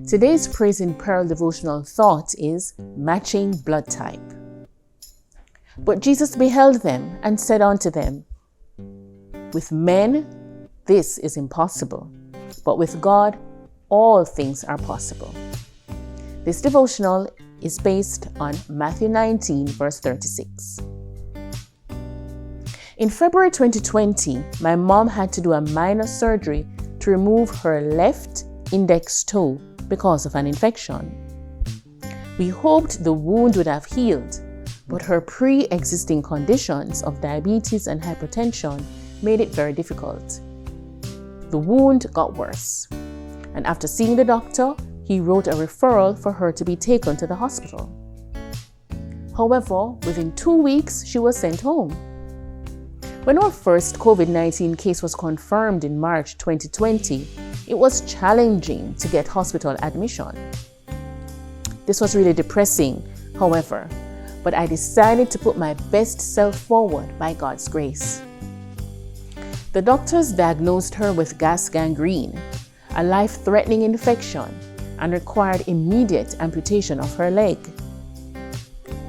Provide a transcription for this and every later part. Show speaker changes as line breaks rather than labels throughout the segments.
Today's Praise in Peril devotional thought is matching blood type. But Jesus beheld them and said unto them, with men this is impossible, but with God all things are possible. This devotional is based on Matthew 19, verse 36. In February 2020, my mom had to do a minor surgery to remove her left index toe because of an infection. We hoped the wound would have healed, but her pre-existing conditions of diabetes and hypertension made it very difficult. The wound got worse, and after seeing the doctor, he wrote a referral for her to be taken to the hospital. However, within 2 weeks, she was sent home. When our first COVID-19 case was confirmed in March 2020, it was challenging to get hospital admission. This was really depressing, however, but I decided to put my best self forward by God's grace. The doctors diagnosed her with gas gangrene, a life-threatening infection, and required immediate amputation of her leg.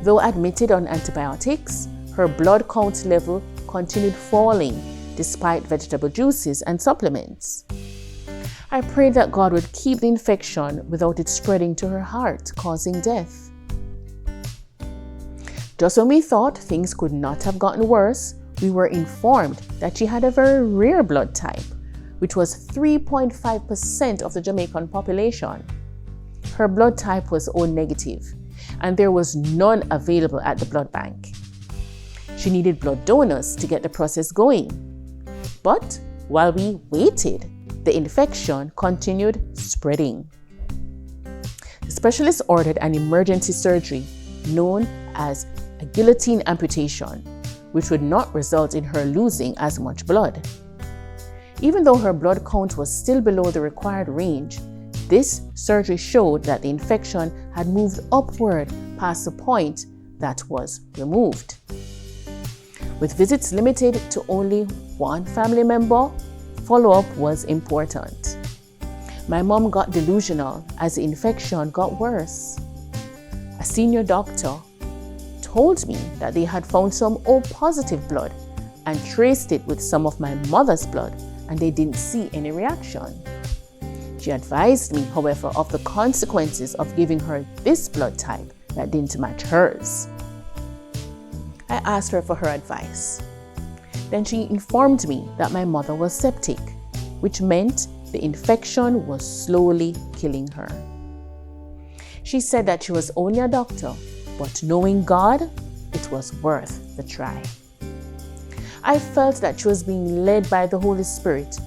Though admitted on antibiotics, her blood count level continued falling despite vegetable juices and supplements. I prayed that God would keep the infection without it spreading to her heart, causing death. Just when we thought things could not have gotten worse, we were informed that she had a very rare blood type, which was 3.5% of the Jamaican population. Her blood type was O negative, and there was none available at the blood bank. She needed blood donors to get the process going. But while we waited, the infection continued spreading. The specialist ordered an emergency surgery known as a guillotine amputation, which would not result in her losing as much blood. Even though her blood count was still below the required range, this surgery showed that the infection had moved upward past the point that was removed. With visits limited to only one family member, follow-up was important. My mom got delusional as the infection got worse. A senior doctor told me that they had found some O-positive blood and traced it with some of my mother's blood, and they didn't see any reaction. She advised me, however, of the consequences of giving her this blood type that didn't match hers. I asked her for her advice. Then she informed me that my mother was septic, which meant the infection was slowly killing her. She said that she was only a doctor, but knowing God, it was worth the try. I felt that she was being led by the Holy Spirit,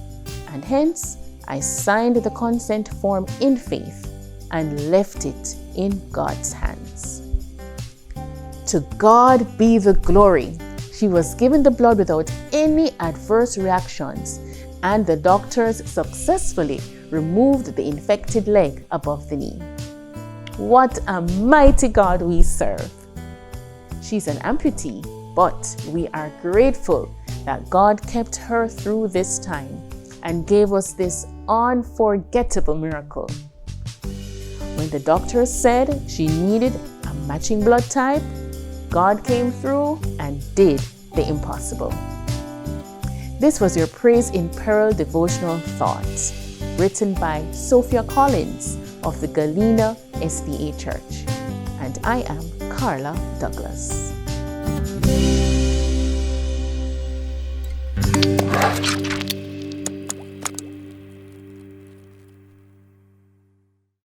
and hence I signed the consent form in faith and left it in God's hands. To God be the glory. She was given the blood without any adverse reactions, and the doctors successfully removed the infected leg above the knee. What a mighty God we serve. She's an amputee, but we are grateful that God kept her through this time and gave us this unforgettable miracle. When the doctors said she needed a matching blood type, God came through and did the impossible. This was your Praise in Peril devotional thoughts, written by Sophia Collins of the Galena SDA Church. And I am Carla Douglas.